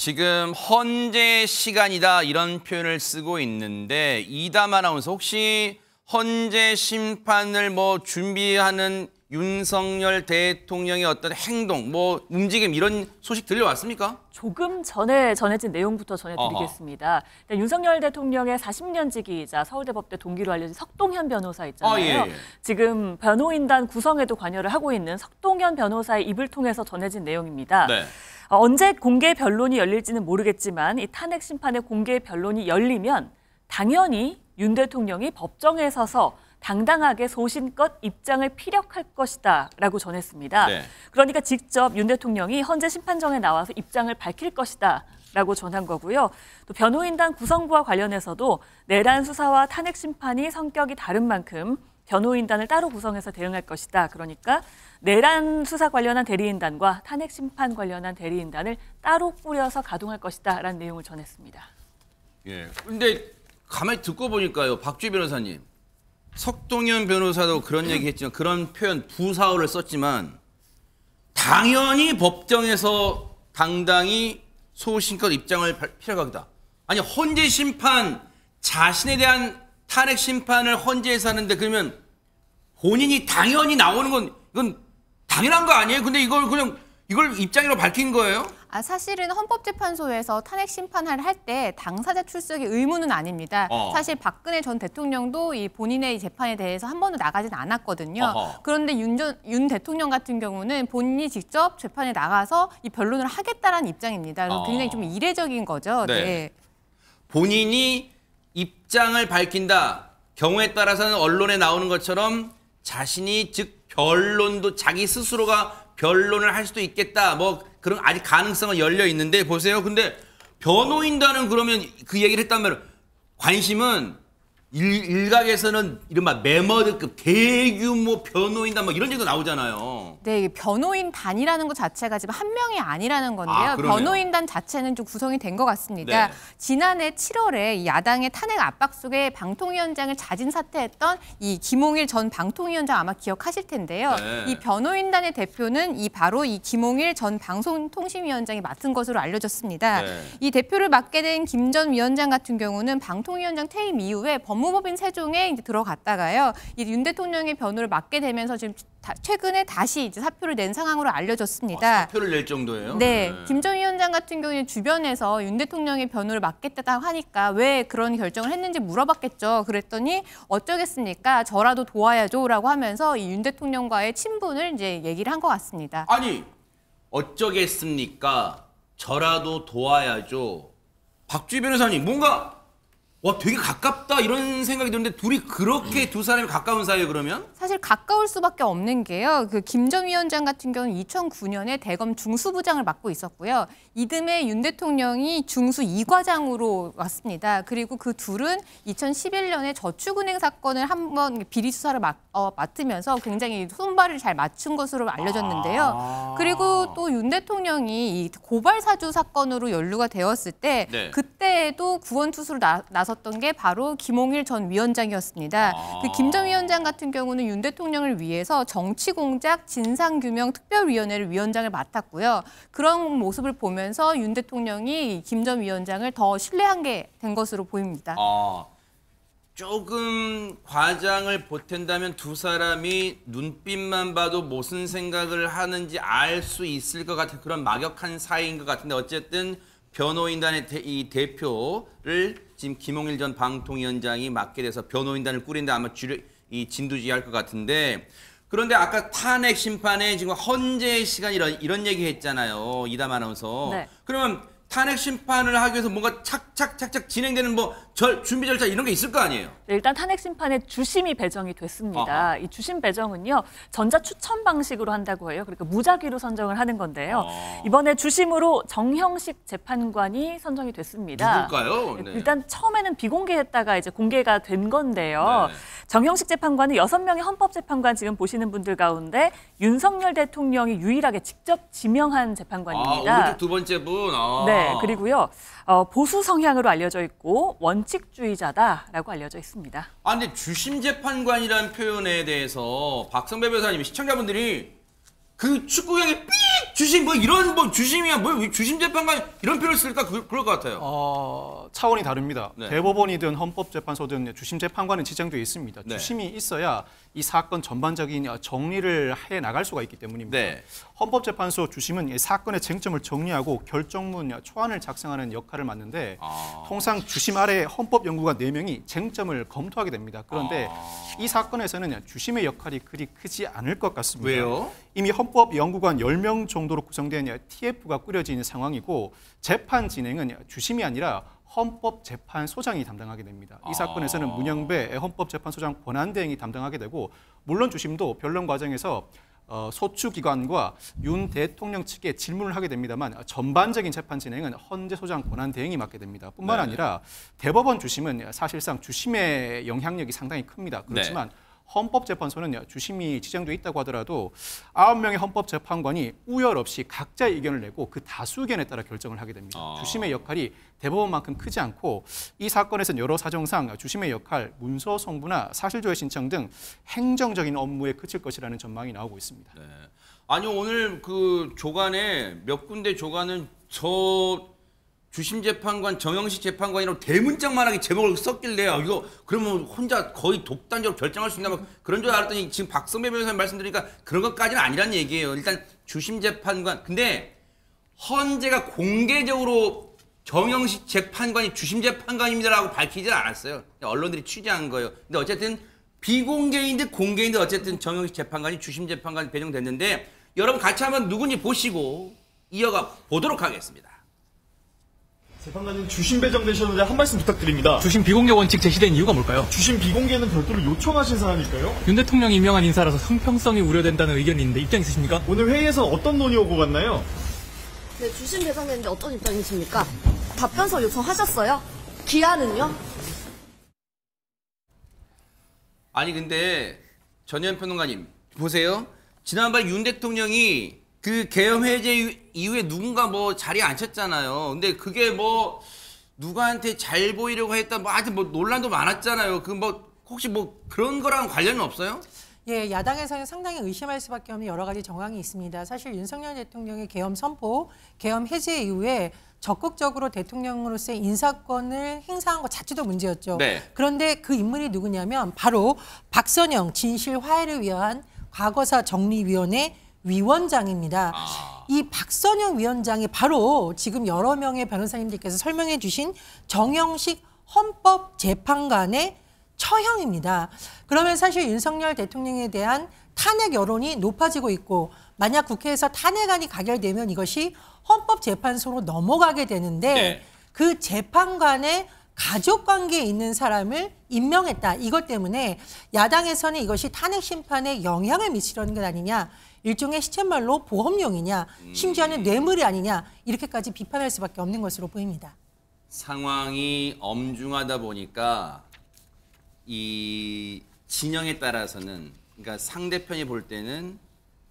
지금 헌재 시간이다 이런 표현을 쓰고 있는데 이담 아나운서 혹시 헌재 심판을 준비하는 윤석열 대통령의 어떤 행동, 움직임 이런 소식 들려왔습니까? 조금 전에 전해진 내용부터 전해드리겠습니다. 윤석열 대통령의 40년 지기이자 서울대법대 동기로 알려진 석동현 변호사 있잖아요. 예. 지금 변호인단 구성에도 관여를 하고 있는 석동현 변호사의 입을 통해서 전해진 내용입니다. 네. 언제 공개 변론이 열릴지는 모르겠지만 이 탄핵 심판의 공개 변론이 열리면 당연히 윤 대통령이 법정에 서서 당당하게 소신껏 입장을 피력할 것이다 라고 전했습니다. 네. 그러니까 직접 윤 대통령이 헌재 심판정에 나와서 입장을 밝힐 것이다 라고 전한 거고요. 또 변호인단 구성부와 관련해서도 내란 수사와 탄핵 심판이 성격이 다른 만큼 변호인단을 따로 구성해서 대응할 것이다. 그러니까 내란 수사 관련한 대리인단과 탄핵 심판 관련한 대리인단을 따로 꾸려서 가동할 것이다 라는 내용을 전했습니다. 예. 근데 가만히 듣고 보니까요. 박주희 변호사님. 석동현 변호사도 그런 얘기했지만 그런 표현 부사어를 썼지만 당연히 법정에서 당당히 소신껏 입장을 피력하겠다. 아니 헌재 심판 자신에 대한 탄핵 심판을 헌재에서 하는데 그러면 본인이 당연히 나오는 건 이건 당연한 거 아니에요? 근데 이걸 입장으로 밝힌 거예요? 사실은 헌법재판소에서 탄핵 심판을 할 때 당사자 출석이 의무는 아닙니다. 사실 박근혜 전 대통령도 이 본인의 재판에 대해서 한 번도 나가진 않았거든요. 그런데 윤 대통령 같은 경우는 본인이 직접 재판에 나가서 이 변론을 하겠다라는 입장입니다. 그래서 굉장히 좀 이례적인 거죠. 네. 네. 본인이 입장을 밝힌다. 경우에 따라서는 언론에 나오는 것처럼 자신이 즉 변론도 자기 스스로가 변론을 할 수도 있겠다. 그런 아직 가능성은 열려 있는데 보세요. 근데 변호인단은 그러면 그 얘기를 했단 말이에요. 관심은 일각에서는 이른바 매머드급 대규모 변호인단 이런 얘기도 나오잖아요. 네, 변호인단이라는 것 자체가 지금 한 명이 아니라는 건데요. 변호인단 자체는 좀 구성이 된 것 같습니다. 네. 지난해 7월에 야당의 탄핵 압박 속에 방통위원장을 자진 사퇴했던 이 김홍일 전 방통위원장 아마 기억하실 텐데요. 네. 이 변호인단의 대표는 바로 이 김홍일 전 방송통신위원장이 맡은 것으로 알려졌습니다. 네. 이 대표를 맡게 된 김 전 위원장 같은 경우는 방통위원장 퇴임 이후에 법무법인 세종에 이제 들어갔다가요. 이 윤 대통령의 변호를 맡게 되면서 지금 최근에 다시 이제 사표를 낸 상황으로 알려졌습니다. 사표를 낼 정도예요? 네. 김 전 위원장 같은 경우는 주변에서 윤 대통령의 변호를 맡겠다고 하니까 왜 그런 결정을 했는지 물어봤겠죠. 그랬더니 어쩌겠습니까? 저라도 도와야죠라고 하면서 이 윤 대통령과의 친분을 이제 얘기를 한 것 같습니다. 아니 어쩌겠습니까? 저라도 도와야죠. 박주희 변호사님 뭔가 되게 가깝다 이런 생각이 드는데 둘이 그렇게 두 사람이 가까운 사이예요 그러면? 사실 가까울 수밖에 없는 게요. 김 전 위원장 같은 경우는 2009년에 대검 중수부장을 맡고 있었고요. 이듬해 윤 대통령이 중수 2과장으로 왔습니다. 그리고 그 둘은 2011년에 저축은행 사건을 한번 비리 수사를 맡으면서 굉장히 손발을 잘 맞춘 것으로 알려졌는데요. 그리고 또 윤 대통령이 이 고발 사주 사건으로 연루가 되었을 때 네. 그때도 구원투수로 나섰던 게 바로 김홍일 전 위원장이었습니다. 그 김 전 위원장 같은 경우는 윤 대통령을 위해서 정치공작 진상규명 특별위원회를 위원장을 맡았고요. 그런 모습을 보면서 윤 대통령이 김 전 위원장을 더 신뢰한 게 된 것으로 보입니다. 조금 과장을 보탠다면 두 사람이 눈빛만 봐도 무슨 생각을 하는지 알 수 있을 것 같은 그런 막역한 사이인 것 같은데 어쨌든 변호인단의 이 대표를 지금 김홍일 전 방통위원장이 맡게 돼서 변호인단을 꾸린데 아마 이 진두지휘할 것 같은데 그런데 아까 탄핵 심판에 지금 헌재 시간 이런 얘기 했잖아요. 이담 아나운서. 네. 그러면 탄핵 심판을 하기 위해서 뭔가 착착 진행되는 준비 절차 이런 게 있을 거 아니에요? 네, 일단 탄핵 심판에 주심이 배정이 됐습니다. 이 주심 배정은요. 전자 추천 방식으로 한다고 해요. 그러니까 무작위로 선정을 하는 건데요. 이번에 주심으로 정형식 재판관이 선정이 됐습니다. 누굴까요? 네. 일단 처음에는 비공개했다가 이제 공개가 된 건데요. 네. 정형식 재판관은 6명의 헌법재판관 지금 보시는 분들 가운데 윤석열 대통령이 유일하게 직접 지명한 재판관입니다. 오른쪽 두 번째 분. 네, 그리고요. 보수 성향으로 알려져 있고 원칙주의자다라고 알려져 있습니다. 근데 주심 재판관이라는 표현에 대해서 박성배 변호사님 시청자분들이 그 축구 경기 삑 주심 뭐 이런 뭐 주심이야 뭐 주심 재판관 이런 표현을 쓸까 그럴 것 같아요. 차원이 다릅니다. 네. 대법원이든 헌법재판소든 주심 재판관은 지정되어 있습니다. 네. 주심이 있어야 이 사건 전반적인 정리를 해 나갈 수가 있기 때문입니다. 네. 헌법재판소 주심은 이 사건의 쟁점을 정리하고 결정문 초안을 작성하는 역할을 맡는데 통상 주심 아래 헌법연구관 4명이 쟁점을 검토하게 됩니다. 그런데 이 사건에서는 주심의 역할이 그리 크지 않을 것 같습니다. 왜요? 이미 헌법연구관 10명 정도로 구성된 TF가 꾸려진 상황이고 재판 진행은 주심이 아니라 헌법재판소장이 담당하게 됩니다. 이 사건에서는 문영배 헌법재판소장 권한대행이 담당하게 되고 물론 주심도 변론 과정에서 소추기관과 윤 대통령 측에 질문을 하게 됩니다만 전반적인 재판 진행은 헌재 소장 권한대행이 맡게 됩니다. 뿐만 아니라 대법원 주심은 사실상 주심의 영향력이 상당히 큽니다. 그렇지만 헌법재판소는 주심이 지정돼 있다고 하더라도 9명의 헌법재판관이 우열 없이 각자의 의견을 내고 그 다수 의견에 따라 결정을 하게 됩니다. 주심의 역할이 대법원만큼 크지 않고 이 사건에서는 여러 사정상 주심의 역할, 문서 송부나 사실조회 신청 등 행정적인 업무에 그칠 것이라는 전망이 나오고 있습니다. 네. 아니 오늘 그 조간에 몇 군데 조간은 저 주심 재판관 정영식 재판관이라고 대문짝만하게 제목을 썼길래 이거 그러면 혼자 거의 독단적으로 결정할 수 있나 뭐 그런 줄 알았더니 지금 박성배 변호사님 말씀드리니까 그런 것까지는 아니란 얘기예요. 일단 주심 재판관 근데 헌재가 공개적으로 정영식 재판관이 주심 재판관입니다라고 밝히질 않았어요. 언론들이 취재한 거예요. 근데 어쨌든 비공개인 듯 공개인 듯 어쨌든 정영식 재판관이 주심 재판관이 배정됐는데 여러분 같이 한번 누군지 보시고 이어가 보도록 하겠습니다. 재판관님 주심 배정되셨는데 한 말씀 부탁드립니다. 주심 비공개 원칙 제시된 이유가 뭘까요? 주심 비공개는 별도로 요청하신 사안일까요? 윤 대통령이 임명한 인사라서 형평성이 우려된다는 의견이 있는데 입장 있으십니까? 오늘 회의에서 어떤 논의 오고 갔나요? 네, 주심 배정됐는데 어떤 입장이십니까? 답변서 요청하셨어요? 기한은요? 아니 근데 전현 평론가님 보세요. 지난번 윤 대통령이 그 계엄 해제 이후에 누군가 뭐 자리에 앉혔잖아요. 근데 그게 뭐 누구한테 잘 보이려고 했다 뭐 아직 뭐 논란도 많았잖아요. 그 뭐 혹시 뭐 그런 거랑 관련은 없어요? 예, 야당에서는 상당히 의심할 수밖에 없는 여러 가지 정황이 있습니다. 사실 윤석열 대통령의 계엄 선포, 계엄 해제 이후에 적극적으로 대통령으로서의 인사권을 행사한 것 자체도 문제였죠. 네. 그런데 그 인물이 누구냐면 바로 박선영 진실 화해를 위한 과거사 정리위원회 위원장입니다. 이 박선영 위원장이 바로 지금 여러 명의 변호사님들께서 설명해 주신 정영식 헌법재판관의 처형입니다. 그러면 사실 윤석열 대통령에 대한 탄핵 여론이 높아지고 있고 만약 국회에서 탄핵안이 가결되면 이것이 헌법재판소로 넘어가게 되는데 네. 그 재판관의 가족관계에 있는 사람을 임명했다. 이것 때문에 야당에서는 이것이 탄핵 심판에 영향을 미치려는 것 아니냐. 일종의 시쳇말로 보험용이냐. 심지어는 뇌물이 아니냐. 이렇게까지 비판할 수밖에 없는 것으로 보입니다. 상황이 엄중하다 보니까 이 진영에 따라서는 그러니까 상대편이 볼 때는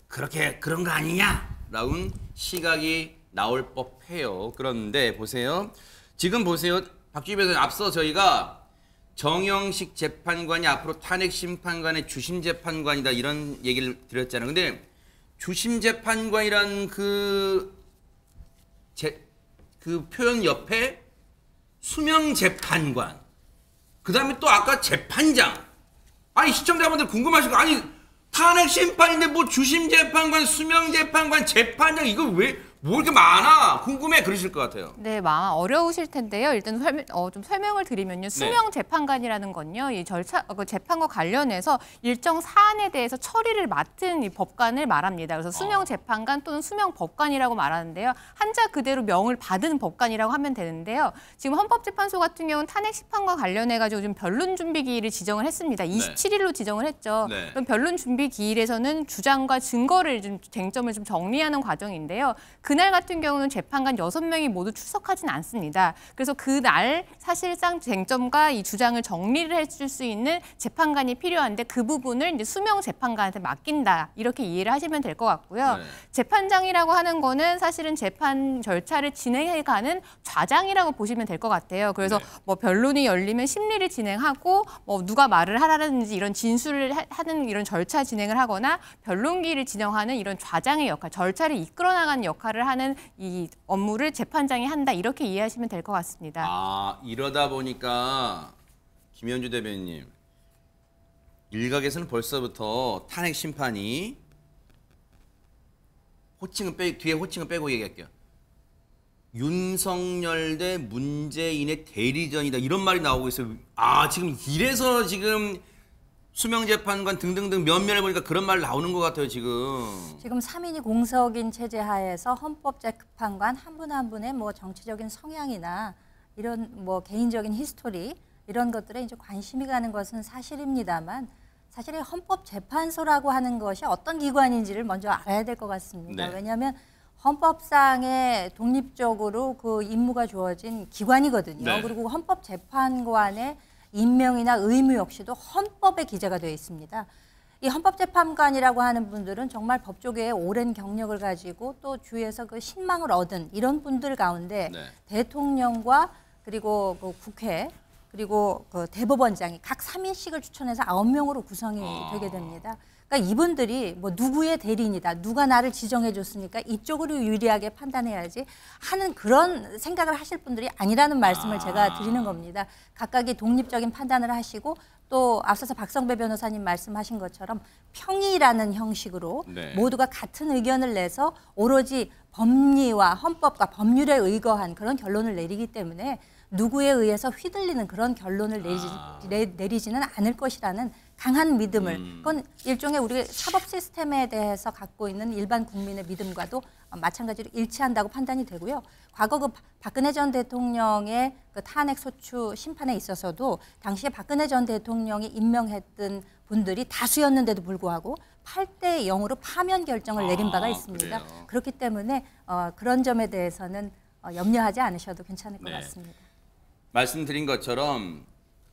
그렇게 그런 거 아니냐라는 시각이 나올 법해요. 그런데 보세요. 지금 보세요. 박주희 변호사님 앞서 저희가 정영식 재판관이 앞으로 탄핵 심판관의 주심 재판관이다 이런 얘기를 드렸잖아요. 근데 주심 재판관이란 그 표현 옆에 수명 재판관 그다음에 또 아까 재판장 아니 시청자분들 궁금하실 거 아니 탄핵 심판인데 뭐 주심 재판관 수명 재판관 재판장 이거 왜 뭐 이렇게 많아 궁금해 그러실 것 같아요. 네, 마음 어려우실 텐데요. 일단 좀 설명을 드리면요. 수명 재판관이라는 건요, 이 절차 재판과 관련해서 일정 사안에 대해서 처리를 맡은 이 법관을 말합니다. 그래서 수명 재판관 또는 수명 법관이라고 말하는데요. 한자 그대로 명을 받은 법관이라고 하면 되는데요. 지금 헌법재판소 같은 경우는 탄핵 심판과 관련해 가지고 좀 변론 준비 기일을 지정을 했습니다. 27일로 지정을 했죠. 네. 그럼 변론 준비 기일에서는 주장과 증거를 좀 쟁점을 좀 정리하는 과정인데요. 그 그날 같은 경우는 재판관 6명이 모두 출석하진 않습니다. 그래서 그날 사실상 쟁점과 이 주장을 정리를 해줄 수 있는 재판관이 필요한데 그 부분을 이제 수명 재판관한테 맡긴다. 이렇게 이해를 하시면 될 것 같고요. 네. 재판장이라고 하는 거는 사실은 재판 절차를 진행해가는 좌장이라고 보시면 될 것 같아요. 그래서 네. 뭐 변론이 열리면 심리를 진행하고 뭐 누가 말을 하라든지 이런 진술을 하는 이런 절차 진행을 하거나 변론기를 진행하는 이런 좌장의 역할, 절차를 이끌어 나가는 역할을 하는 이 업무를 재판장이 한다. 이렇게 이해하시면 될 것 같습니다. 아, 이러다 보니까 김현주 대변인님, 일각에서는 벌써부터 탄핵 심판이 뒤에 호칭은 빼고 얘기할게요. 윤석열 대 문재인의 대리전이다. 이런 말이 나오고 있어요. 아, 지금 이래서 지금 수명재판관 등등등 면면을 보니까 그런 말 나오는 것 같아요, 지금. 지금 3인이 공석인 체제 하에서 헌법재판관 한 분 한 분의 뭐 정치적인 성향이나 이런 뭐 개인적인 히스토리 이런 것들에 이제 관심이 가는 것은 사실입니다만 사실 이 헌법재판소라고 하는 것이 어떤 기관인지를 먼저 알아야 될 것 같습니다. 네. 왜냐하면 헌법상에 독립적으로 그 임무가 주어진 기관이거든요. 네. 그리고 헌법재판관의 임명이나 의무 역시도 헌법에 기재가 되어 있습니다. 이 헌법재판관이라고 하는 분들은 정말 법조계에 오랜 경력을 가지고 또 주위에서 그 신망을 얻은 이런 분들 가운데 네. 대통령과 그리고 그 국회 그리고 그 대법원장이 각 3인씩을 추천해서 9명으로 구성이 되게 됩니다. 그러니까 이분들이 뭐 누구의 대리인이다, 누가 나를 지정해 줬으니까 이쪽으로 유리하게 판단해야지 하는 그런 생각을 하실 분들이 아니라는 말씀을 제가 드리는 겁니다. 각각이 독립적인 판단을 하시고 또 앞서서 박성배 변호사님 말씀하신 것처럼 평의라는 형식으로 네. 모두가 같은 의견을 내서 오로지 법리와 헌법과 법률에 의거한 그런 결론을 내리기 때문에 누구에 의해서 휘둘리는 그런 결론을 내리지는 않을 것이라는 강한 믿음을 그건 일종의 우리 사법 시스템에 대해서 갖고 있는 일반 국민의 믿음과도 마찬가지로 일치한다고 판단이 되고요. 과거 그 박근혜 전 대통령의 그 탄핵 소추 심판에 있어서도 당시에 박근혜 전 대통령이 임명했던 분들이 다수였는데도 불구하고 8대 0으로 파면 결정을 내린 바가 있습니다. 그래요? 그렇기 때문에 그런 점에 대해서는 염려하지 않으셔도 괜찮을 것 네. 같습니다. 말씀드린 것처럼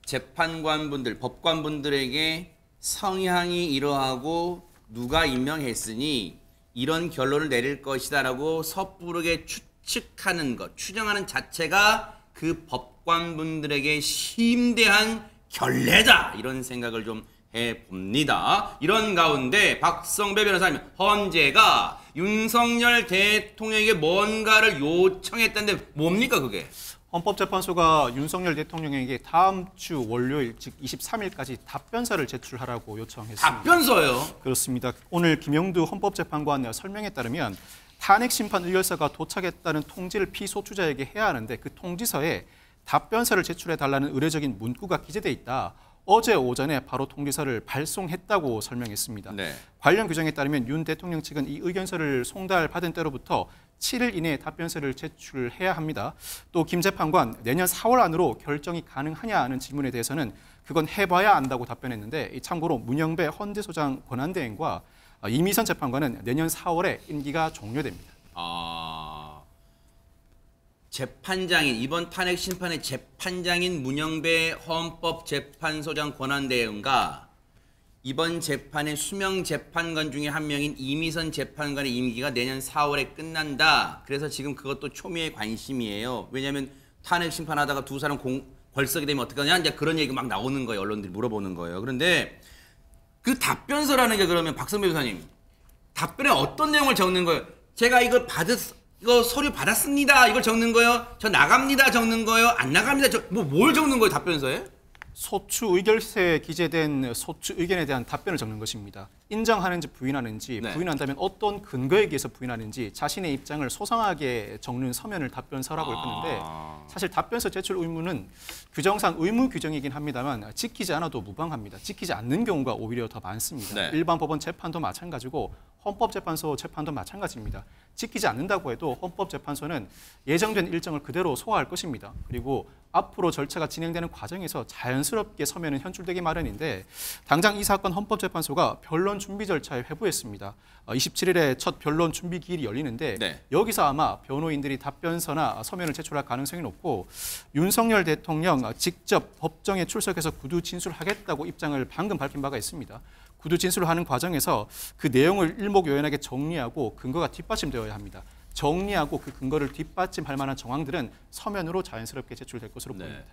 재판관분들, 법관분들에게 성향이 이러하고 누가 임명했으니 이런 결론을 내릴 것이다라고 섣부르게 추측하는 것, 추정하는 자체가 그 법관분들에게 심대한 결례다. 이런 생각을 좀 해봅니다. 이런 가운데 박성배 변호사님, 헌재가 윤석열 대통령에게 뭔가를 요청했다는데 뭡니까 그게? 헌법재판소가 윤석열 대통령에게 다음 주 월요일 즉 23일까지 답변서를 제출하라고 요청했습니다. 답변서요? 그렇습니다. 오늘 김영두 헌법재판관 설명에 따르면 탄핵 심판 의결서가 도착했다는 통지를 피소추자에게 해야 하는데 그 통지서에 답변서를 제출해 달라는 의례적인 문구가 기재돼 있다. 어제 오전에 바로 통지서를 발송했다고 설명했습니다. 네. 관련 규정에 따르면 윤 대통령 측은 이 의견서를 송달받은 때로부터 7일 이내에 답변서를 제출해야 합니다. 또 김 재판관 내년 4월 안으로 결정이 가능하냐 하는 질문에 대해서는 그건 해봐야 안다고 답변했는데 참고로 문영배 헌재소장 권한대행과 이미선 재판관은 내년 4월에 임기가 종료됩니다. 재판장인 이번 탄핵 심판의 재판장인 문영배 헌법재판소장 권한대행과 이번 재판의 수명 재판관 중에 한 명인 이미선 재판관의 임기가 내년 4월에 끝난다. 그래서 지금 그것도 초미의 관심이에요. 왜냐하면 탄핵 심판하다가 두 사람 걸썩이 되면 어떡하냐 이제 그런 얘기 막 나오는 거예요. 언론들이 물어보는 거예요. 그런데 그 답변서라는 게 그러면 박성배 변호사님 답변에 어떤 내용을 적는 거예요? 제가 이거 서류 받았습니다. 이걸 적는 거예요? 저 나갑니다. 적는 거예요? 안 나갑니다. 뭘 적는 거예요? 답변서에? 소추 의결서에 기재된 소추 의견에 대한 답변을 적는 것입니다. 인정하는지 부인하는지, 네. 부인한다면 어떤 근거에 의해서 부인하는지 자신의 입장을 소상하게 적는 서면을 답변서라고 하는데 사실 답변서 제출 의무는 규정상 의무 규정이긴 합니다만 지키지 않아도 무방합니다. 지키지 않는 경우가 오히려 더 많습니다. 네. 일반 법원 재판도 마찬가지고 헌법재판소 재판도 마찬가지입니다. 지키지 않는다고 해도 헌법재판소는 예정된 일정을 그대로 소화할 것입니다. 그리고 앞으로 절차가 진행되는 과정에서 자연스럽게 서면은 현출되기 마련인데 당장 이 사건 헌법재판소가 변론 준비 절차에 회부했습니다. 27일에 첫 변론 준비 기일이 열리는데 네. 여기서 아마 변호인들이 답변서나 서면을 제출할 가능성이 높고 윤석열 대통령 직접 법정에 출석해서 구두 진술하겠다고 입장을 방금 밝힌 바가 있습니다. 구두 진술을 하는 과정에서 그 내용을 일목요연하게 정리하고 근거가 뒷받침되어야 합니다. 정리하고 그 근거를 뒷받침할 만한 정황들은 서면으로 자연스럽게 제출될 것으로 보입니다.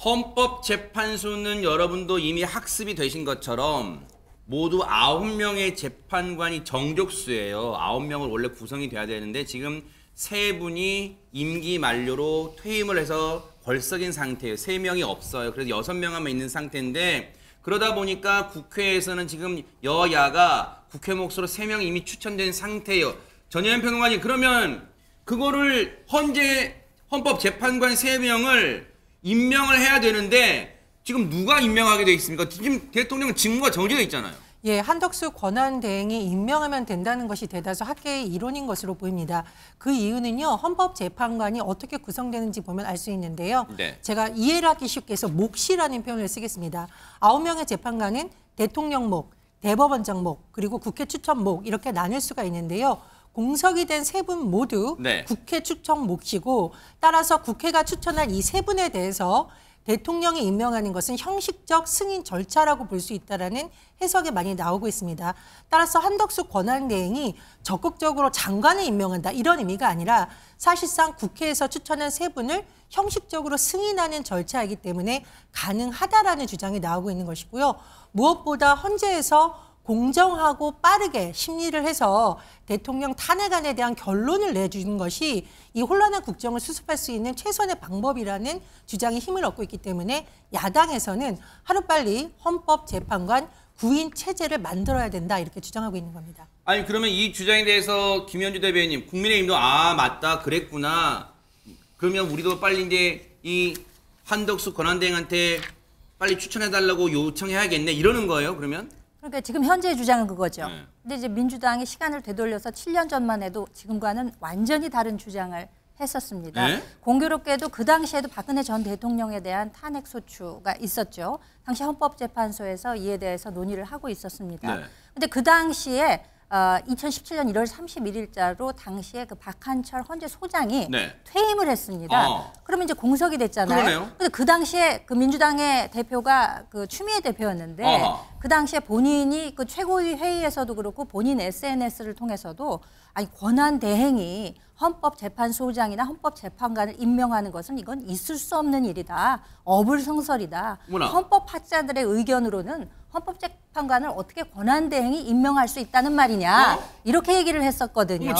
헌법재판소는 여러분도 이미 학습이 되신 것처럼 모두 9명의 재판관이 정족수예요. 9명을 원래 구성이 돼야 되는데 지금 3분이 임기 만료로 퇴임을 해서 벌썩인 상태예요. 3명이 없어요. 그래서 6명만 있는 상태인데 그러다 보니까 국회에서는 지금 여야가 국회 몫으로 3명이 이미 추천된 상태예요. 전혜연 평론가님, 그러면 그거를 현재 헌법재판관 3명을 임명을 해야 되는데 지금 누가 임명하게 돼 있습니까? 지금 대통령 직무가 정지돼 있잖아요. 예, 한덕수 권한대행이 임명하면 된다는 것이 대다수 학계의 이론인 것으로 보입니다. 그 이유는요, 헌법재판관이 어떻게 구성되는지 보면 알 수 있는데요. 네. 제가 이해를 하기 쉽게 해서 몫이라는 표현을 쓰겠습니다. 9명의 재판관은 대통령 몫, 대법원장 몫, 그리고 국회 추천 몫 이렇게 나눌 수가 있는데요. 공석이 된 3분 모두 네. 국회 추천 몫이고 따라서 국회가 추천한 이 3분에 대해서 대통령이 임명하는 것은 형식적 승인 절차라고 볼 수 있다라는 해석이 많이 나오고 있습니다. 따라서 한덕수 권한대행이 적극적으로 장관을 임명한다 이런 의미가 아니라 사실상 국회에서 추천한 3분을 형식적으로 승인하는 절차이기 때문에 가능하다라는 주장이 나오고 있는 것이고요. 무엇보다 헌재에서 공정하고 빠르게 심리를 해서 대통령 탄핵안에 대한 결론을 내주는 것이 이 혼란한 국정을 수습할 수 있는 최선의 방법이라는 주장이 힘을 얻고 있기 때문에 야당에서는 하루빨리 헌법재판관 9인 체제를 만들어야 된다 이렇게 주장하고 있는 겁니다. 아니 그러면 이 주장에 대해서 김현주 대변인, 국민의힘도 아 맞다 그랬구나. 그러면 우리도 빨리 이제 이 한덕수 권한대행한테 빨리 추천해달라고 요청해야겠네 이러는 거예요 그러면? 그러니까 지금 현재의 주장은 그거죠. 네. 근데 이제 민주당이 시간을 되돌려서 7년 전만 해도 지금과는 완전히 다른 주장을 했었습니다. 네? 공교롭게도 그 당시에도 박근혜 전 대통령에 대한 탄핵 소추가 있었죠. 당시 헌법재판소에서 이에 대해서 논의를 하고 있었습니다. 네. 근데 그 당시에 2017년 1월 31일자로 당시에 그 박한철 헌재 소장이 네. 퇴임을 했습니다. 그러면 이제 공석이 됐잖아요. 그러네요. 근데 그 당시에 그 민주당의 대표가 그 추미애 대표였는데 그 당시에 본인이 그 최고위 회의에서도 그렇고 본인 SNS를 통해서도 아니 권한대행이 헌법재판소장이나 헌법재판관을 임명하는 것은 이건 있을 수 없는 일이다. 어불성설이다. 어머나. 헌법학자들의 의견으로는 헌법재판관을 어떻게 권한대행이 임명할 수 있다는 말이냐. 이렇게 얘기를 했었거든요.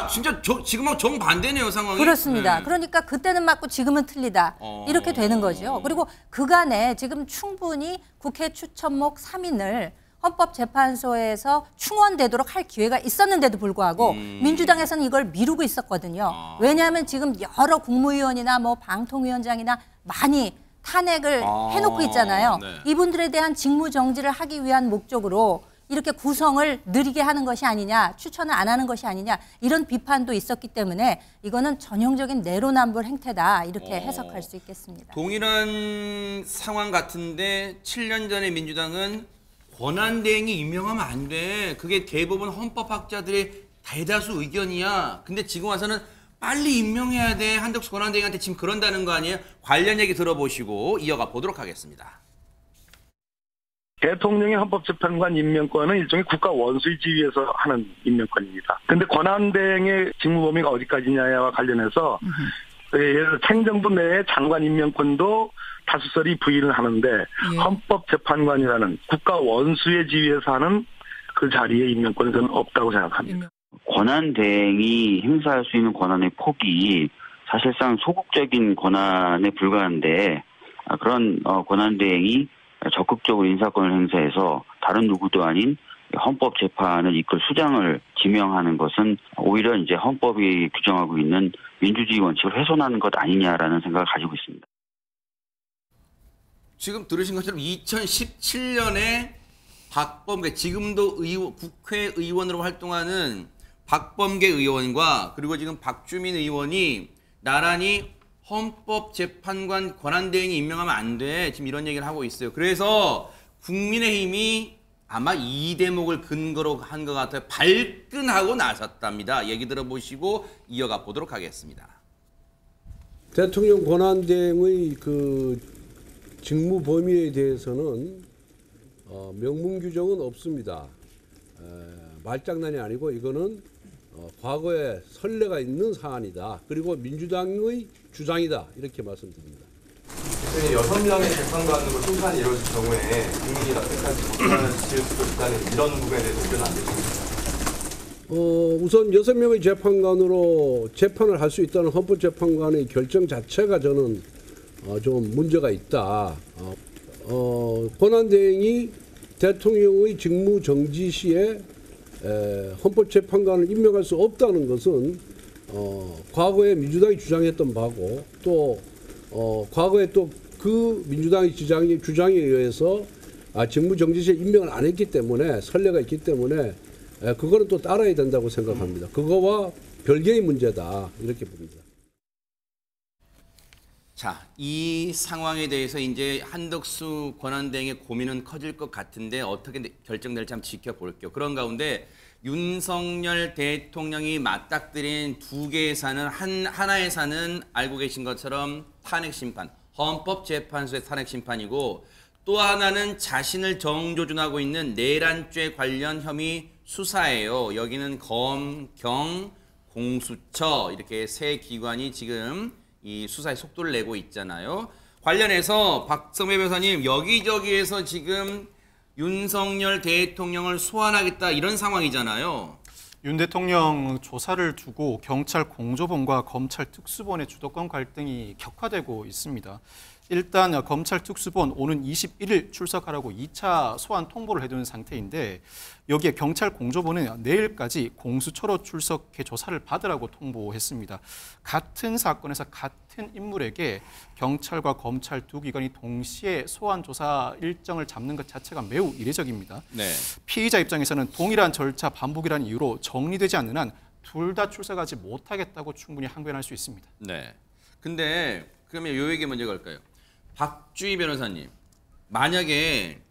진짜 지금하고 정반대네요 상황이. 그렇습니다. 네. 그러니까 그때는 맞고 지금은 틀리다. 이렇게 되는 거죠. 그리고 그간에 지금 충분히 국회 추천목 3인을 헌법재판소에서 충원되도록 할 기회가 있었는데도 불구하고 민주당에서는 이걸 미루고 있었거든요. 왜냐하면 지금 여러 국무위원이나 뭐 방통위원장이나 많이 탄핵을 해놓고 있잖아요. 네. 이분들에 대한 직무정지를 하기 위한 목적으로 이렇게 구성을 느리게 하는 것이 아니냐, 추천을 안 하는 것이 아니냐 이런 비판도 있었기 때문에 이거는 전형적인 내로남불 행태다 이렇게 해석할 수 있겠습니다. 동일한 상황 같은데 7년 전에 민주당은 권한대행이 임명하면 안 돼. 그게 대부분 헌법학자들의 대다수 의견이야. 근데 지금 와서는 빨리 임명해야 돼. 한덕수 권한대행한테 지금 그런다는 거 아니에요? 관련 얘기 들어보시고 이어가 보도록 하겠습니다. 대통령의 헌법재판관 임명권은 일종의 국가 원수의 지위에서 하는 임명권입니다. 근데 권한대행의 직무 범위가 어디까지냐와 관련해서 예를 들어 행정부 내의 장관 임명권도 다수설이 부인을 하는데 헌법재판관이라는 국가 원수의 지위에서 하는 그 자리에 임명권은 저는 없다고 생각합니다. 권한대행이 행사할 수 있는 권한의 폭이 사실상 소극적인 권한에 불과한데 그런 권한대행이 적극적으로 인사권을 행사해서 다른 누구도 아닌 헌법재판을 이끌 수장을 지명하는 것은 오히려 이제 헌법이 규정하고 있는 민주주의 원칙을 훼손하는 것 아니냐라는 생각을 가지고 있습니다. 지금 들으신 것처럼 2017년에 박범계, 지금도 국회의원으로 활동하는 박범계 의원과 그리고 지금 박주민 의원이 나란히 헌법재판관 권한대행이 임명하면 안 돼. 지금 이런 얘기를 하고 있어요. 그래서 국민의힘이 아마 이 대목을 근거로 한 것 같아요. 발끈하고 나섰답니다. 얘기 들어보시고 이어가 보도록 하겠습니다. 대통령 권한대행의 그 직무 범위에 대해서는 명문 규정은 없습니다. 말장난이 아니고 이거는 과거에 선례가 있는 사안이다. 그리고 민주당의 주장이다. 이렇게 말씀드립니다. 6명의 재판관으로 심판이 이루어질 경우에 국민이 납득하지 못하실 수도 있다는 이런 부분에 대해서 의견은 안 되십니까? 우선 6명의 재판관으로 재판을 할 수 있다는 헌법재판관의 결정 자체가 저는 좀 문제가 있다. 권한대행이 대통령의 직무 정지 시에 헌법재판관을 임명할 수 없다는 것은 과거에 민주당이 주장했던 바고 또 과거에 또 그 민주당의 주장에 의해서 직무 정지 시에 임명을 안 했기 때문에 선례가 있기 때문에 그거는 또 따라야 된다고 생각합니다. 그거와 별개의 문제다 이렇게 봅니다. 자, 이 상황에 대해서 이제 한덕수 권한대행의 고민은 커질 것 같은데 어떻게 결정될지 한번 지켜볼게요. 그런 가운데 윤석열 대통령이 맞닥뜨린 두 개의 산은 하나의 산은 알고 계신 것처럼 탄핵심판, 헌법재판소의 탄핵심판이고 또 하나는 자신을 정조준하고 있는 내란죄 관련 혐의 수사예요. 여기는 검, 경, 공수처 이렇게 세 기관이 지금 이 수사에 속도를 내고 있잖아요. 관련해서 박성배 변호사님 여기저기에서 지금 윤석열 대통령을 소환하겠다 이런 상황이잖아요. 윤 대통령 조사를 두고 경찰 공조본과 검찰 특수본의 주도권 갈등이 격화되고 있습니다. 일단 검찰 특수본 오는 21일 출석하라고 2차 소환 통보를 해두는 상태인데 여기에 경찰 공조본은 내일까지 공수처로 출석해 조사를 받으라고 통보했습니다. 같은 사건에서 같은 인물에게 경찰과 검찰 두 기관이 동시에 소환 조사 일정을 잡는 것 자체가 매우 이례적입니다. 네. 피의자 입장에서는 동일한 절차 반복이라는 이유로 정리되지 않는 한 둘 다 출석하지 못하겠다고 충분히 항변할 수 있습니다. 네. 근데 그러면 요 얘기 먼저 갈까요? 박주희 변호사님, 만약에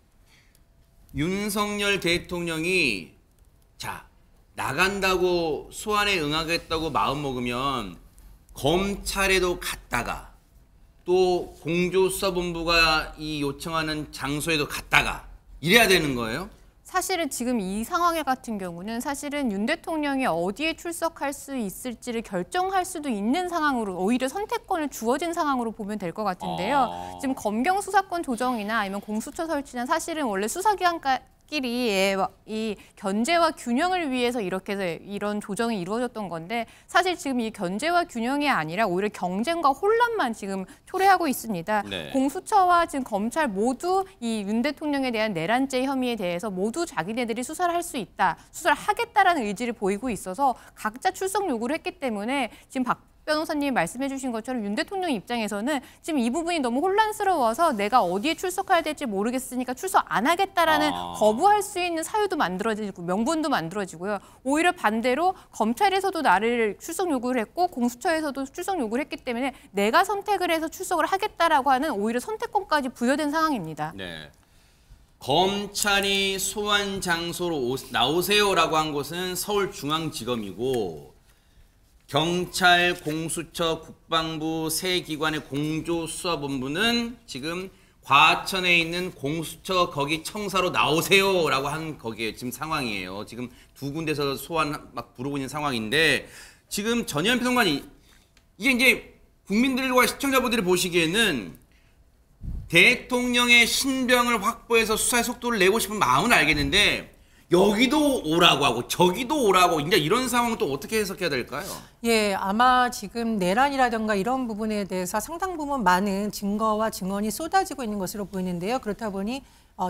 윤석열 대통령이 자 나간다고 소환에 응하겠다고 마음먹으면 검찰에도 갔다가 또 공조수사본부가 이 요청하는 장소에도 갔다가 이래야 되는 거예요? 사실은 지금 이 상황 같은 경우는 사실은 윤 대통령이 어디에 출석할 수 있을지를 결정할 수도 있는 상황으로 오히려 선택권을 주어진 상황으로 보면 될 것 같은데요. 지금 검경 수사권 조정이나 아니면 공수처 설치는 사실은 원래 수사기관끼리 이 견제와 균형을 위해서 이렇게 해서 이런 조정이 이루어졌던 건데 사실 지금 이 견제와 균형이 아니라 오히려 경쟁과 혼란만 지금 초래하고 있습니다. 네. 공수처와 지금 검찰 모두 이 윤 대통령에 대한 내란죄 혐의에 대해서 모두 자기네들이 수사를 할 수 있다, 수사를 하겠다라는 의지를 보이고 있어서 각자 출석 요구를 했기 때문에 지금 박 변호사님이 말씀해 주신 것처럼 윤 대통령 입장에서는 지금 이 부분이 너무 혼란스러워서 내가 어디에 출석해야 될지 모르겠으니까 출석 안 하겠다라는 거부할 수 있는 사유도 만들어지고 명분도 만들어지고요. 오히려 반대로 검찰에서도 나를 출석 요구를 했고 공수처에서도 출석 요구를 했기 때문에 내가 선택을 해서 출석을 하겠다라고 하는 오히려 선택권까지 부여된 상황입니다. 네. 검찰이 소환 장소로 나오세요라고 한 곳은 서울중앙지검이고 경찰, 공수처, 국방부 세 기관의 공조수사본부는 지금 과천에 있는 공수처 거기 청사로 나오세요라고 한 거기에 지금 상황이에요. 지금 두 군데서 소환 막 부르고 있는 상황인데 지금 전현 평론가님 이게 이제 국민들과 시청자분들이 보시기에는 대통령의 신병을 확보해서 수사의 속도를 내고 싶은 마음은 알겠는데 여기도 오라고 하고 저기도 오라고 이제 이런 상황은 또 어떻게 해석해야 될까요? 예, 아마 지금 내란이라든가 이런 부분에 대해서 상당 부분 많은 증거와 증언이 쏟아지고 있는 것으로 보이는데요. 그렇다 보니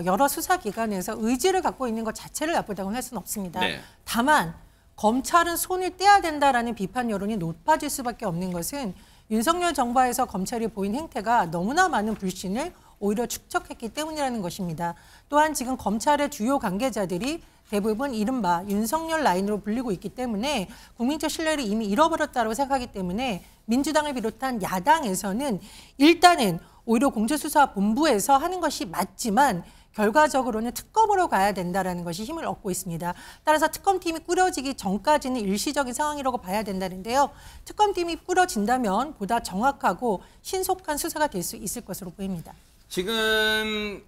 여러 수사기관에서 의지를 갖고 있는 것 자체를 나쁘다고는 할 수는 없습니다. 네. 다만 검찰은 손을 떼야 된다라는 비판 여론이 높아질 수밖에 없는 것은 윤석열 정부에서 검찰이 보인 행태가 너무나 많은 불신을 오히려 축적했기 때문이라는 것입니다. 또한 지금 검찰의 주요 관계자들이 대부분 이른바 윤석열 라인으로 불리고 있기 때문에 국민적 신뢰를 이미 잃어버렸다고 생각하기 때문에 민주당을 비롯한 야당에서는 일단은 오히려 공수처본부에서 하는 것이 맞지만 결과적으로는 특검으로 가야 된다라는 것이 힘을 얻고 있습니다. 따라서 특검팀이 꾸려지기 전까지는 일시적인 상황이라고 봐야 된다는데요. 특검팀이 꾸려진다면 보다 정확하고 신속한 수사가 될 수 있을 것으로 보입니다. 지금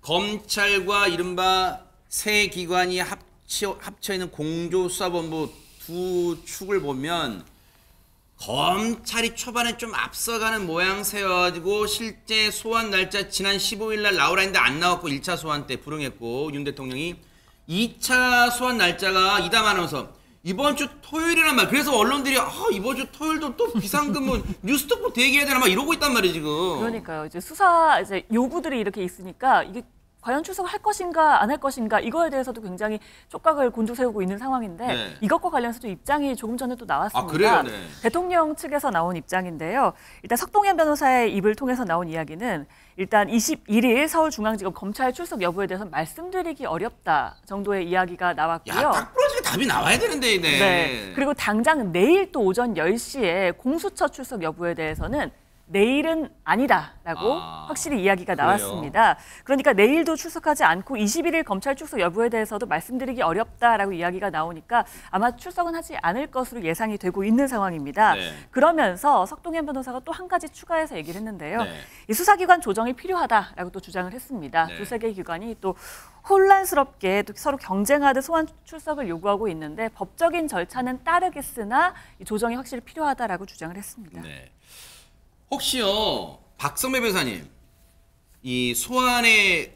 검찰과 이른바 세 기관이 합쳐 있는 공조수사본부 두 축을 보면 검찰이 초반에 좀 앞서가는 모양새여가지고 실제 소환 날짜 지난 15일 날 나오라 했는데 안 나왔고 1차 소환 때 불응했고 윤 대통령이 2차 소환 날짜가 이담 아나운서 이번 주 토요일이란 말. 그래서 언론들이 이번 주 토요일도 또 비상근무 뉴스토크 대기해야 되나 막 이러고 있단 말이에요 지금. 그러니까요. 이제 수사 요구들이 이렇게 있으니까 이게 과연 출석을 할 것인가 안 할 것인가 이거에 대해서도 굉장히 촉각을 곤두세우고 있는 상황인데 네. 이것과 관련해서 또 입장이 조금 전에 또 나왔습니다. 그래요? 네. 대통령 측에서 나온 입장인데요. 일단 석동현 변호사의 입을 통해서 나온 이야기는 일단 21일 서울중앙지검 검찰 출석 여부에 대해서 말씀드리기 어렵다 정도의 이야기가 나왔고요. 야, 딱 부러지게 답이 나와야 되는데. 네. 그리고 당장 내일 또 오전 10시에 공수처 출석 여부에 대해서는 내일은 아니다라고 확실히 이야기가 나왔습니다. 그러니까 내일도 출석하지 않고 21일 검찰 출석 여부에 대해서도 말씀드리기 어렵다라고 이야기가 나오니까 아마 출석은 하지 않을 것으로 예상이 되고 있는 상황입니다. 네. 그러면서 석동현 변호사가 또 한 가지 추가해서 얘기를 했는데요. 네. 이 수사기관 조정이 필요하다라고 또 주장을 했습니다. 네. 두세 개의 기관이 또 혼란스럽게 또 서로 경쟁하듯 소환 출석을 요구하고 있는데 법적인 절차는 따르겠으나 이 조정이 확실히 필요하다라고 주장을 했습니다. 네. 혹시요 박성배 변호사님 이 소환에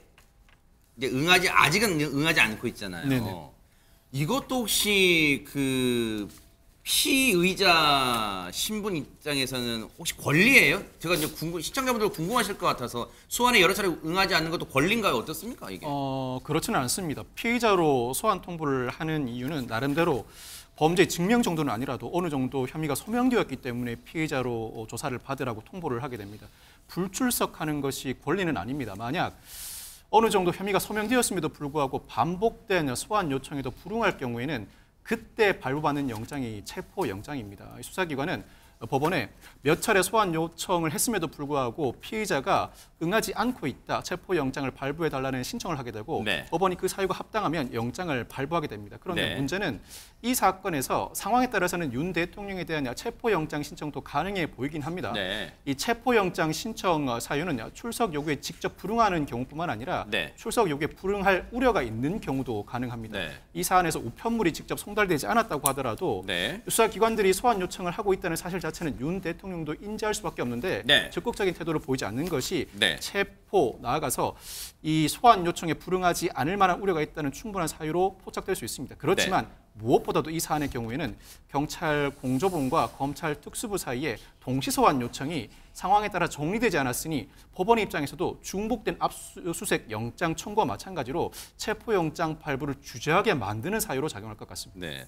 이제 아직은 응하지 않고 있잖아요. 네네. 이것도 혹시 그 피의자 신분 입장에서는 혹시 권리예요? 제가 이제 시청자분들 궁금하실 것 같아서 소환에 여러 차례 응하지 않는 것도 권리인가요? 어떻습니까 이게? 그렇지는 않습니다. 피의자로 소환 통보를 하는 이유는 나름대로 범죄 증명 정도는 아니라도 어느 정도 혐의가 소명되었기 때문에 피의자로 조사를 받으라고 통보를 하게 됩니다. 불출석하는 것이 권리는 아닙니다. 만약 어느 정도 혐의가 소명되었음에도 불구하고 반복된 소환 요청에도 불응할 경우에는 그때 발부받는 영장이 체포영장입니다. 수사기관은 법원에 몇 차례 소환 요청을 했음에도 불구하고 피의자가 응하지 않고 있다, 체포영장을 발부해달라는 신청을 하게 되고 네. 법원이 그 사유가 합당하면 영장을 발부하게 됩니다. 그런데 네. 문제는 이 사건에서 상황에 따라서는 윤 대통령에 대한 체포영장 신청도 가능해 보이긴 합니다. 네. 이 체포영장 신청 사유는 출석 요구에 직접 불응하는 경우뿐만 아니라 네. 출석 요구에 불응할 우려가 있는 경우도 가능합니다. 네. 이 사안에서 우편물이 직접 송달되지 않았다고 하더라도 네. 수사기관들이 소환 요청을 하고 있다는 사실 자체는 윤 대통령도 인지할 수밖에 없는데 네. 적극적인 태도를 보이지 않는 것이 네. 체포 나아가서 이 소환 요청에 불응하지 않을 만한 우려가 있다는 충분한 사유로 포착될 수 있습니다. 그렇지만 무엇보다도 이 사안의 경우에는 경찰 공조본과 검찰 특수부 사이에 동시 소환 요청이 상황에 따라 정리되지 않았으니 법원의 입장에서도 중복된 압수수색 영장 청구와 마찬가지로 체포영장 발부를 주저하게 만드는 사유로 작용할 것 같습니다. 네.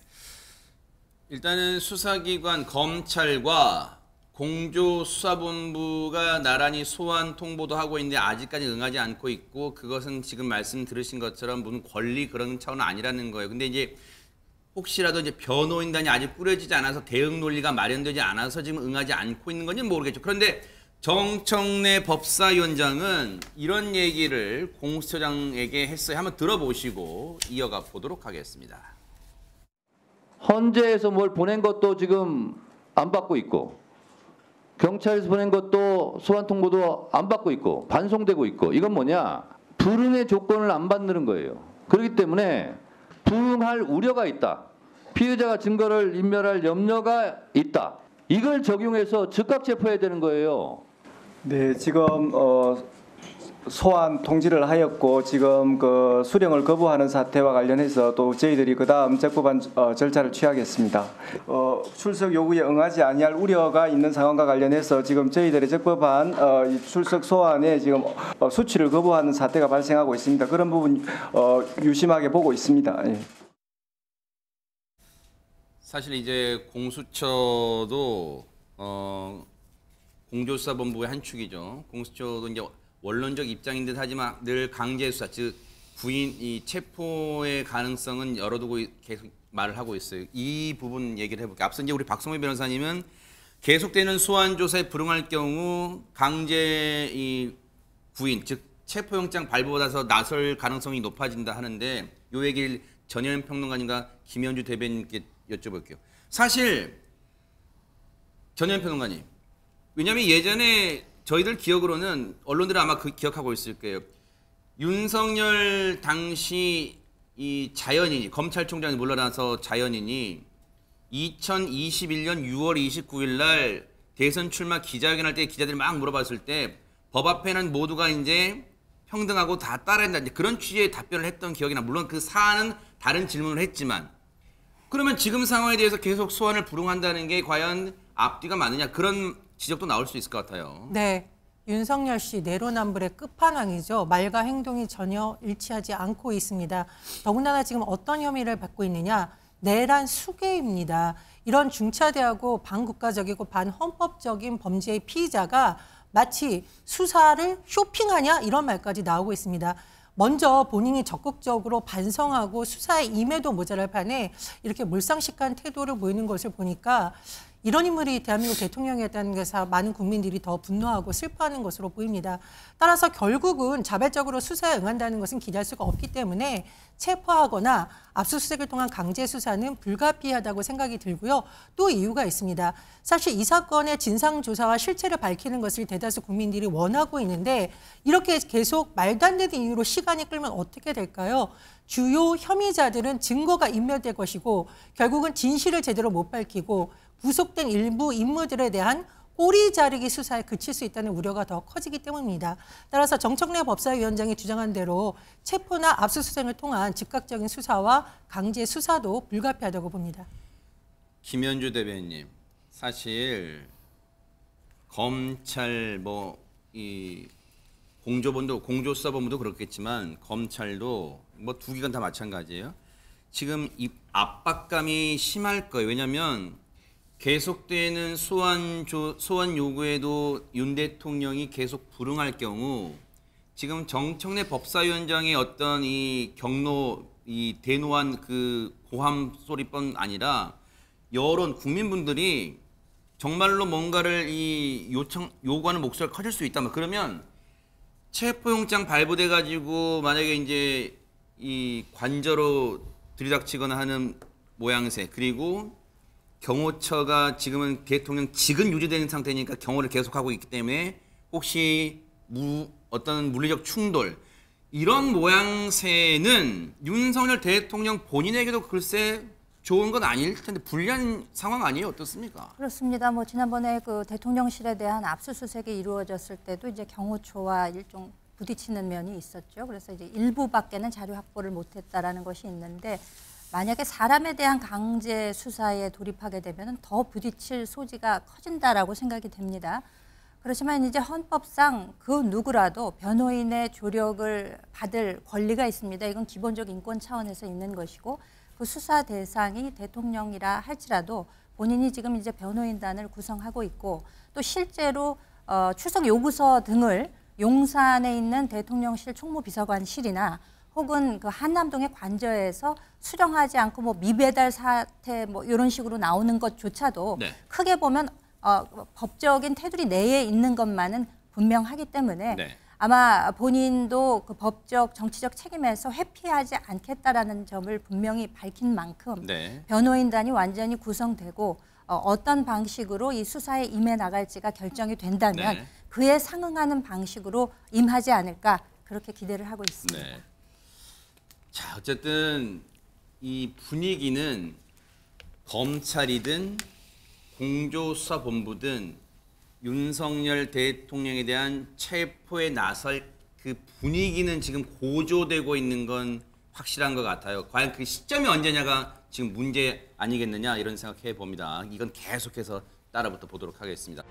일단은 수사기관 검찰과 공조수사본부가 나란히 소환 통보도 하고 있는데 아직까지 응하지 않고 있고 그것은 지금 말씀 들으신 것처럼 무슨 권리 그런 차원은 아니라는 거예요. 근데 이제 혹시라도 이제 변호인단이 아직 꾸려지지 않아서 대응 논리가 마련되지 않아서 지금 응하지 않고 있는 건지는 모르겠죠. 그런데 정청래 법사위원장은 이런 얘기를 공수처장에게 했어요. 한번 들어보시고 이어가 보도록 하겠습니다. 헌재에서 뭘 보낸 것도 지금 안 받고 있고 경찰에서 보낸 것도 소환 통보도 안 받고 있고 반송되고 있고 이건 뭐냐? 불응의 조건을 안 받는 거예요. 그렇기 때문에 불응할 우려가 있다. 피의자가 증거를 인멸할 염려가 있다. 이걸 적용해서 즉각 체포해야 되는 거예요. 네, 지금 소환 통지를 하였고 지금 그 수령을 거부하는 사태와 관련해서 또 저희들이 그다음 적법한 절차를 취하겠습니다. 출석 요구에 응하지 아니할 우려가 있는 상황과 관련해서 지금 저희들의 적법한 출석 소환에 지금 수치를 거부하는 사태가 발생하고 있습니다. 그런 부분 유심하게 보고 있습니다. 예. 사실 이제 공수처도 공조수사본부의 한 축이죠. 공수처도 이제 원론적 입장인 듯 하지만 늘 강제 수사, 즉 구인 이 체포의 가능성은 열어두고 계속 말을 하고 있어요. 이 부분 얘기를 해볼게요. 앞서 이제 우리 박성배 변호사님은 계속되는 소환 조사에 불응할 경우 강제 이 구인, 즉 체포영장 발부받아서 나설 가능성이 높아진다 하는데 요 얘기를 전현 평론가님과 김현주 대변인께 여쭤볼게요. 사실 전현 평론가님, 왜냐하면 예전에 저희들 기억으로는 언론들은 아마 기억하고 있을 거예요. 윤석열 당시 이 자연인이 검찰총장이 물러나서 자연인이 2021년 6월 29일 날 대선 출마 기자회견할 때 기자들이 막 물어봤을 때 법 앞에는 모두가 이제 평등하고 다 따라한다. 이제 그런 취지의 답변을 했던 기억이나 물론 그 사안은 다른 질문을 했지만 그러면 지금 상황에 대해서 계속 소환을 불응한다는 게 과연 앞뒤가 맞느냐 그런 지적도 나올 수 있을 것 같아요. 네. 윤석열 씨 내로남불의 끝판왕이죠. 말과 행동이 전혀 일치하지 않고 있습니다. 더군다나 지금 어떤 혐의를 받고 있느냐. 내란 수괴입니다. 이런 중차대하고 반국가적이고 반헌법적인 범죄의 피의자가 마치 수사를 쇼핑하냐 이런 말까지 나오고 있습니다. 먼저 본인이 적극적으로 반성하고 수사에 임해도 모자랄 판에 이렇게 몰상식한 태도를 보이는 것을 보니까 이런 인물이 대한민국 대통령이었다는 것에 많은 국민들이 더 분노하고 슬퍼하는 것으로 보입니다. 따라서 결국은 자발적으로 수사에 응한다는 것은 기대할 수가 없기 때문에 체포하거나 압수수색을 통한 강제 수사는 불가피하다고 생각이 들고요. 또 이유가 있습니다. 사실 이 사건의 진상조사와 실체를 밝히는 것을 대다수 국민들이 원하고 있는데 이렇게 계속 말도 안 되는 이유로 시간이 끌면 어떻게 될까요? 주요 혐의자들은 증거가 인멸될 것이고 결국은 진실을 제대로 못 밝히고 구속된 일부 인물들에 대한 꼬리 자르기 수사에 그칠 수 있다는 우려가 더 커지기 때문입니다. 따라서 정청래 법사위원장이 주장한 대로 체포나 압수수색을 통한 즉각적인 수사와 강제 수사도 불가피하다고 봅니다. 김현주 대변인님, 사실 검찰 이 공조수사본부도 그렇겠지만 검찰도 두 기관 다 마찬가지예요. 지금 이 압박감이 심할 거예요. 왜냐하면 계속되는 소환 요구에도 윤 대통령이 계속 불응할 경우 지금 정청래 법사위원장의 어떤 이 경로, 이 대노한 그 고함 소리뿐 아니라 여론, 국민분들이 정말로 뭔가를 요구하는 목소리가 커질 수 있다면 그러면 체포영장 발부돼 가지고 만약에 이제 이 관저로 들이닥치거나 하는 모양새 그리고 경호처가 지금은 대통령 직은 유지되는 상태니까 경호를 계속하고 있기 때문에 혹시 어떤 물리적 충돌 이런 모양새는 윤석열 대통령 본인에게도 글쎄 좋은 건 아닐 텐데 불리한 상황 아니에요? 어떻습니까? 그렇습니다. 지난번에 그 대통령실에 대한 압수수색이 이루어졌을 때도 이제 경호처와 일종 부딪히는 면이 있었죠. 그래서 이제 일부밖에는 자료 확보를 못했다라는 것이 있는데 만약에 사람에 대한 강제 수사에 돌입하게 되면 더 부딪힐 소지가 커진다라고 생각이 됩니다. 그렇지만 이제 헌법상 그 누구라도 변호인의 조력을 받을 권리가 있습니다. 이건 기본적 인권 차원에서 있는 것이고 그 수사 대상이 대통령이라 할지라도 본인이 지금 이제 변호인단을 구성하고 있고 또 실제로 출석 요구서 등을 용산에 있는 대통령실 총무비서관실이나 혹은 그 한남동의 관저에서 수령하지 않고 미배달 사태 이런 식으로 나오는 것조차도 네. 크게 보면 법적인 테두리 내에 있는 것만은 분명하기 때문에 네. 아마 본인도 그 법적 정치적 책임에서 회피하지 않겠다라는 점을 분명히 밝힌 만큼 네. 변호인단이 완전히 구성되고 어떤 방식으로 이 수사에 임해 나갈지가 결정이 된다면 네. 그에 상응하는 방식으로 임하지 않을까 그렇게 기대를 하고 있습니다. 네. 자, 어쨌든 이 분위기는 검찰이든 공조수사본부든 윤석열 대통령에 대한 체포에 나설 그 분위기는 지금 고조되고 있는 건 확실한 것 같아요. 과연 그 시점이 언제냐가 지금 문제 아니겠느냐 이런 생각해 봅니다. 이건 계속해서 따라붙어 보도록 하겠습니다.